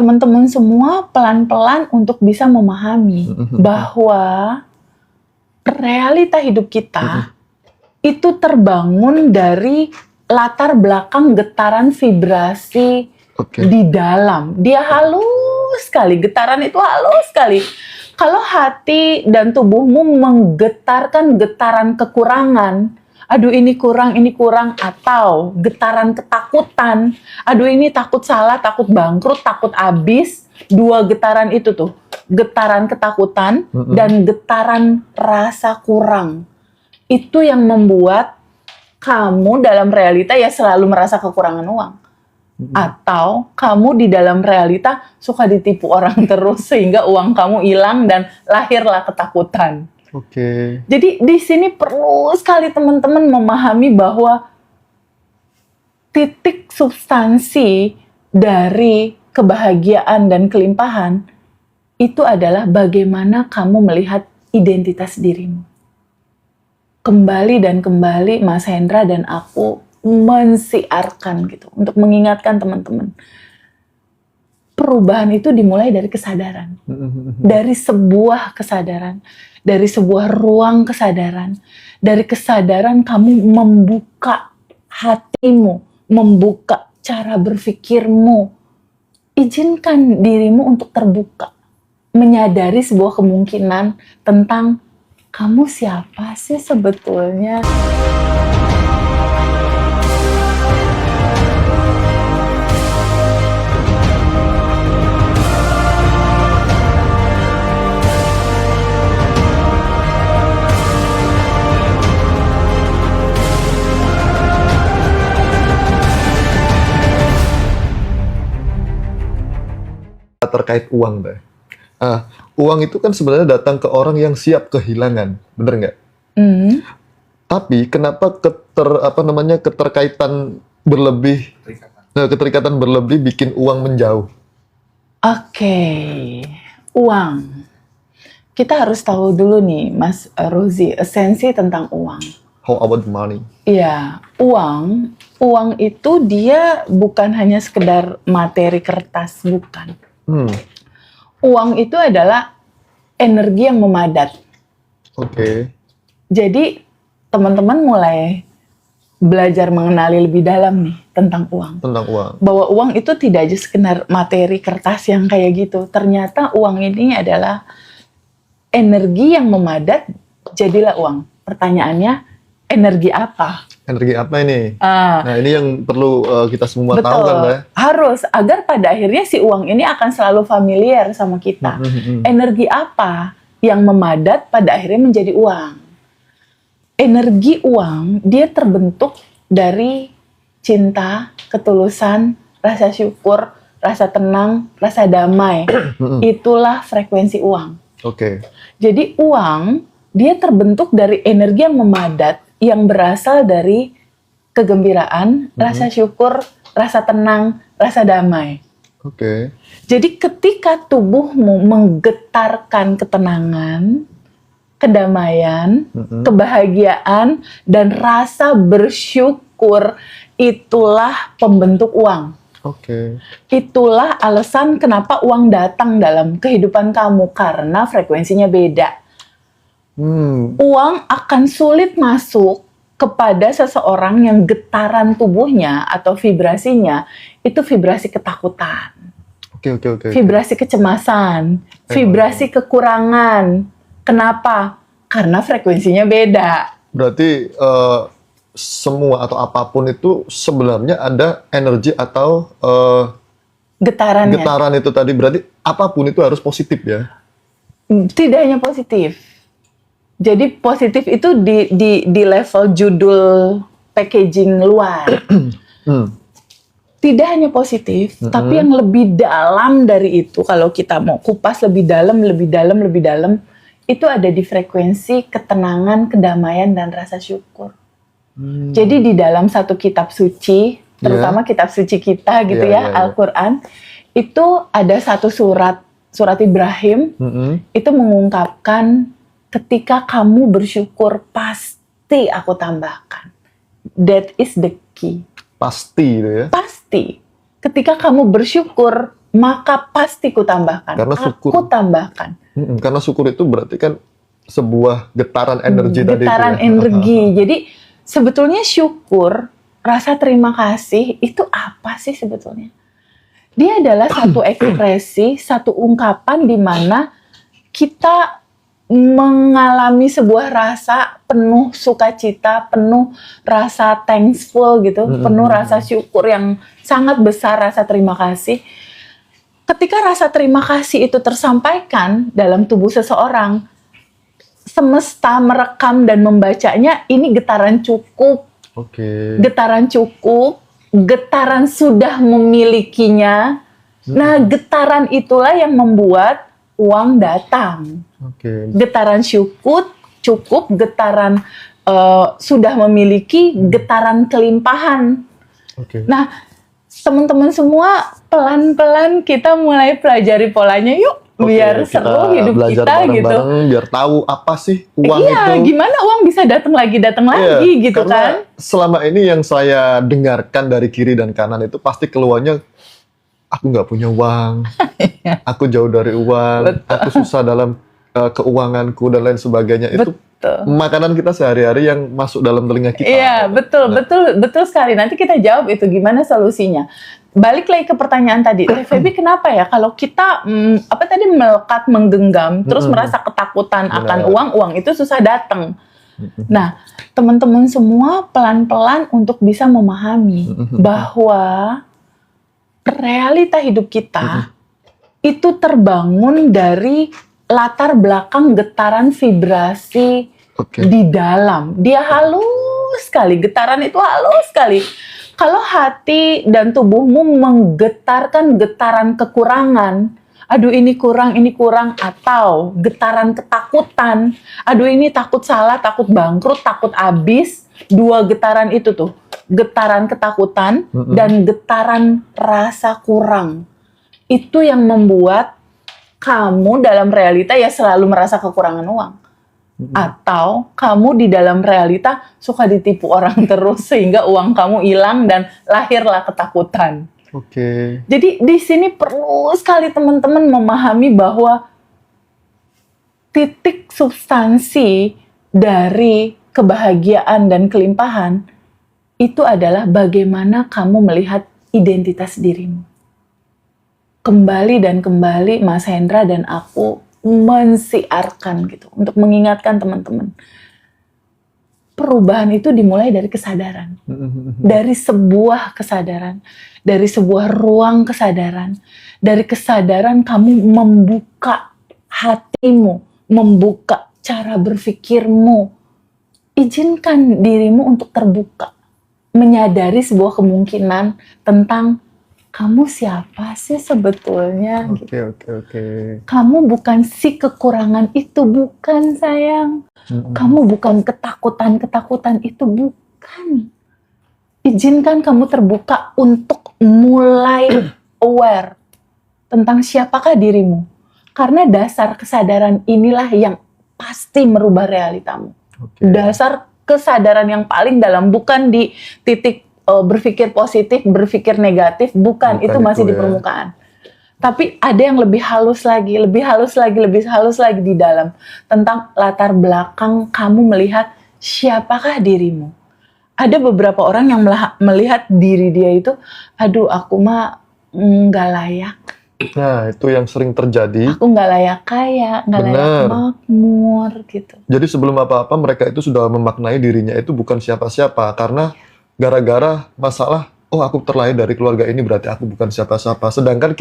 teman-teman semua pelan-pelan untuk bisa memahami bahwa realita hidup kita itu terbangun dari latar belakang getaran vibrasi di dalam. Dia halus sekali, getaran itu halus sekali. Kalau hati dan tubuhmu menggetarkan getaran kekurangan, aduh ini kurang, atau getaran ketakutan, aduh ini takut salah, takut bangkrut, takut habis, dua getaran itu tuh, getaran ketakutan dan getaran rasa kurang. Itu yang membuat kamu dalam realita ya selalu merasa kekurangan uang. Atau kamu di dalam realita suka ditipu orang terus sehingga uang kamu hilang dan lahirlah ketakutan. Jadi di sini perlu sekali teman-teman memahami bahwa titik substansi dari kebahagiaan dan kelimpahan itu adalah bagaimana kamu melihat identitas dirimu. Kembali dan kembali Mas Hendra dan aku mensiarkan gitu untuk mengingatkan teman-teman. Perubahan itu dimulai dari kesadaran. Dari sebuah kesadaran, dari sebuah ruang kesadaran. Dari kesadaran kamu membuka hatimu, membuka cara berpikirmu. Izinkan dirimu untuk terbuka, menyadari sebuah kemungkinan tentang kamu siapa sih sebetulnya? Terkait uang, Mbak. Uang itu kan sebenarnya datang ke orang yang siap kehilangan, bener nggak? Tapi kenapa keterkaitan berlebih, keterikatan berlebih bikin uang menjauh? Uang. Kita harus tahu dulu nih, Mas Rozi, esensi tentang uang. How about money? Iya, uang itu dia bukan hanya sekedar materi kertas, bukan. Uang itu adalah energi yang memadat. Jadi teman-teman mulai belajar mengenali lebih dalam nih tentang uang. Bahwa uang itu tidak aja sekedar materi kertas yang kayak gitu. Ternyata uang ini adalah energi yang memadat, jadilah uang. Pertanyaannya, energi apa? Energi apa ini? Nah, ini yang perlu kita semua tahu kan, Mbak? Harus, agar pada akhirnya si uang ini akan selalu familiar sama kita. Energi apa yang memadat pada akhirnya menjadi uang? Energi uang, dia terbentuk dari cinta, ketulusan, rasa syukur, rasa tenang, rasa damai. Itulah frekuensi uang. Jadi uang, dia terbentuk dari energi yang memadat, yang berasal dari kegembiraan, rasa syukur, rasa tenang, rasa damai. Jadi ketika tubuhmu menggetarkan ketenangan, kedamaian, kebahagiaan, dan rasa bersyukur, itulah pembentuk uang. Itulah alasan kenapa uang datang dalam kehidupan kamu, karena frekuensinya beda. Uang akan sulit masuk kepada seseorang yang getaran tubuhnya atau vibrasinya itu vibrasi ketakutan, vibrasi kecemasan, vibrasi kekurangan. Kenapa? Karena frekuensinya beda. Berarti semua atau apapun itu sebenarnya ada energi atau getarannya. Getaran itu tadi, berarti apapun itu harus positif ya? Tidak hanya positif. Jadi positif itu di level judul packaging luar. Tidak hanya positif, tapi yang lebih dalam dari itu, kalau kita mau kupas lebih dalam, itu ada di frekuensi ketenangan, kedamaian, dan rasa syukur. Jadi di dalam satu kitab suci, terutama kitab suci kita gitu Al-Quran, itu ada satu surat Ibrahim, itu mengungkapkan ketika kamu bersyukur, pasti aku tambahkan. That is the key. Pasti gitu ya? Pasti. Ketika kamu bersyukur, maka pasti kutambahkan. Karena syukur. Aku tambahkan. Karena syukur itu berarti kan sebuah getaran energi tadi itu Getaran ya. energi. Jadi sebetulnya syukur, rasa terima kasih itu apa sih sebetulnya? Dia adalah satu ekspresi, satu ungkapan di mana kita mengalami sebuah rasa penuh sukacita, penuh rasa thankful gitu, penuh rasa syukur yang sangat besar, rasa terima kasih. Ketika rasa terima kasih itu tersampaikan dalam tubuh seseorang, semesta merekam dan membacanya, ini getaran cukup, getaran cukup, getaran sudah memilikinya. Nah, getaran itulah yang membuat uang datang. Getaran cukup, getaran sudah memiliki, getaran kelimpahan. Nah, teman-teman semua, pelan-pelan kita mulai pelajari polanya yuk, biar seru hidup belajar kita gitu. bareng-bareng, biar tahu apa sih uang Iya, itu. gimana uang bisa datang lagi gitu karena kan? selama ini yang saya dengarkan dari kiri dan kanan itu pasti keluarnya, aku nggak punya uang, aku jauh dari uang, aku susah dalam keuanganku dan lain sebagainya. Itu makanan kita sehari-hari yang masuk dalam telinga kita. Iya, betul sekali. Nanti kita jawab itu gimana solusinya. Balik lagi ke pertanyaan tadi, Febi, kenapa ya kalau kita melekat, menggenggam, terus merasa ketakutan akan uang itu susah datang. Nah, teman-teman semua pelan-pelan untuk bisa memahami bahwa realita hidup kita itu terbangun dari latar belakang getaran vibrasi di dalam. Dia halus sekali, getaran itu halus sekali. Kalau hati dan tubuhmu menggetarkan getaran kekurangan, aduh ini kurang, atau getaran ketakutan, aduh ini takut salah, takut bangkrut, takut habis, dua getaran itu tuh, getaran ketakutan dan getaran rasa kurang. Itu yang membuat kamu dalam realita ya selalu merasa kekurangan uang. Atau kamu di dalam realita suka ditipu orang terus sehingga uang kamu hilang dan lahirlah ketakutan. Jadi di sini perlu sekali teman-teman memahami bahwa titik substansi dari kebahagiaan dan kelimpahan itu adalah bagaimana kamu melihat identitas dirimu. Kembali dan kembali Mas Hendra dan aku mensiarkan gitu untuk mengingatkan teman-teman. Perubahan itu dimulai dari kesadaran. Dari sebuah kesadaran, dari sebuah ruang kesadaran. Dari kesadaran kamu membuka hatimu, membuka cara berpikirmu. Izinkan dirimu untuk terbuka, menyadari sebuah kemungkinan tentang kamu siapa sih sebetulnya? Kamu bukan si kekurangan itu, bukan sayang. Kamu bukan ketakutan itu, bukan. Izinkan kamu terbuka untuk mulai aware tentang siapakah dirimu. Karena dasar kesadaran inilah yang pasti merubah realitamu. Dasar kesadaran yang paling dalam, bukan di titik berpikir positif, berpikir negatif, bukan itu masih di permukaan. Tapi ada yang lebih halus lagi di dalam tentang latar belakang kamu melihat siapakah dirimu. Ada beberapa orang yang melihat diri dia itu, aduh aku mah nggak layak. Nah, itu yang sering terjadi. Aku nggak layak kaya, nggak layak makmur gitu. Jadi sebelum apa-apa mereka itu sudah memaknai dirinya itu bukan siapa-siapa karena gara-gara masalah, oh aku terlahir dari keluarga ini berarti aku bukan siapa-siapa. Sedangkan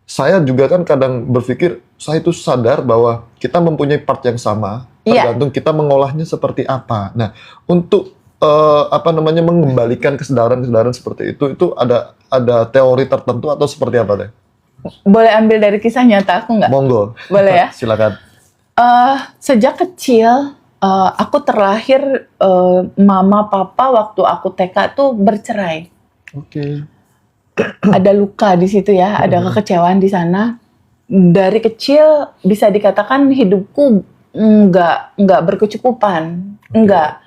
saya juga kan kadang berpikir, saya itu sadar bahwa kita mempunyai part yang sama, tergantung kita mengolahnya seperti apa. Nah, untuk mengembalikan kesadaran seperti itu ada teori tertentu atau seperti apa deh? Boleh ambil dari kisah nyata aku nggak? Monggo. Boleh ya? Silakan. Sejak kecil, aku terlahir, mama papa waktu aku TK tuh bercerai. Ada luka di situ ya, ada kekecewaan di sana. Dari kecil bisa dikatakan hidupku nggak berkecukupan, nggak.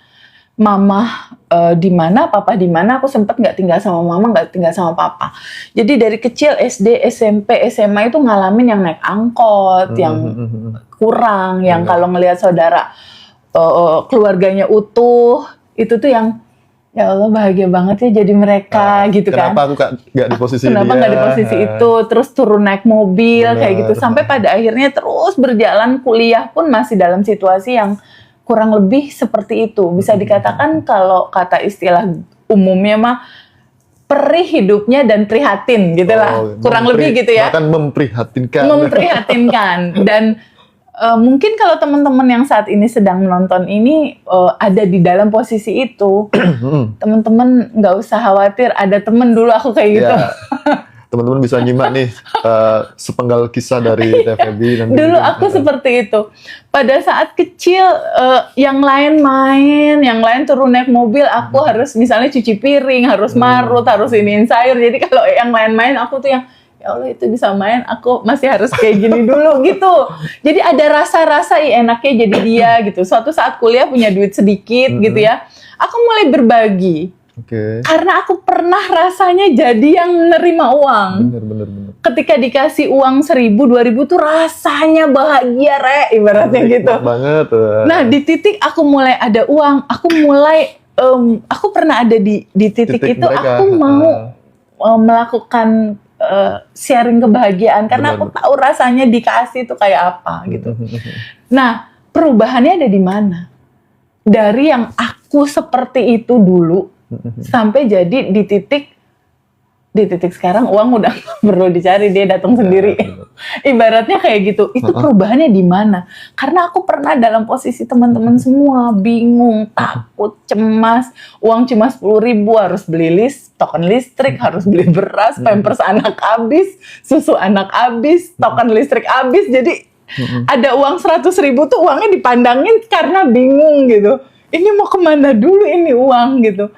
mama di mana, papa di mana, aku sempat nggak tinggal sama mama, nggak tinggal sama papa. Jadi dari kecil SD, SMP, SMA itu ngalamin yang naik angkot, yang kurang, yang kalau ngelihat saudara keluarganya utuh, itu tuh yang ya Allah bahagia banget ya jadi mereka gitu kan. Kenapa aku nggak di posisi Kenapa dia? nggak di posisi itu? Terus turun naik mobil kayak gitu, sampai pada akhirnya terus berjalan, kuliah pun masih dalam situasi yang kurang lebih seperti itu. Bisa dikatakan kalau kata istilah umumnya mah perih hidupnya dan prihatin gitu lah. Kurang lebih gitu ya. Bahkan memprihatinkan. Memprihatinkan. Dan mungkin kalau teman-teman yang saat ini sedang menonton ini ada di dalam posisi itu, teman-teman nggak usah khawatir. Ada temen dulu aku kayak gitu. Ya. Teman-teman bisa nyimak nih sepenggal kisah dari TFB. Dulu aku seperti itu. Pada saat kecil, yang lain main, yang lain turun naik mobil, aku harus misalnya cuci piring, harus marut, harus iniin sayur. Jadi kalau yang lain main, aku tuh yang ya Allah itu bisa main, aku masih harus kayak gini dulu gitu. Jadi ada rasa-rasa enaknya jadi dia gitu. Suatu saat kuliah punya duit sedikit gitu ya, aku mulai berbagi. Karena aku pernah rasanya jadi yang menerima uang. Bener. Ketika dikasih uang 1.000, 2.000 tuh rasanya bahagia ibaratnya gitu. Banget. Nah di titik aku mulai ada uang, aku mulai aku pernah ada di titik itu mereka, aku mau melakukan sharing kebahagiaan karena aku tahu rasanya dikasih itu kayak apa gitu. Nah perubahannya ada di mana? Dari yang aku seperti itu dulu sampai jadi di titik sekarang uang udah gak perlu dicari, dia datang sendiri. Ibaratnya kayak gitu. Itu perubahannya di mana? Karena aku pernah dalam posisi teman-teman semua bingung, takut, cemas. Uang cuma 10.000 harus beli token listrik, harus beli beras, pampers anak habis, susu anak habis, token listrik habis. Jadi ada uang 100.000 tuh uangnya dipandangin karena bingung gitu. Ini mau kemana dulu ini uang gitu.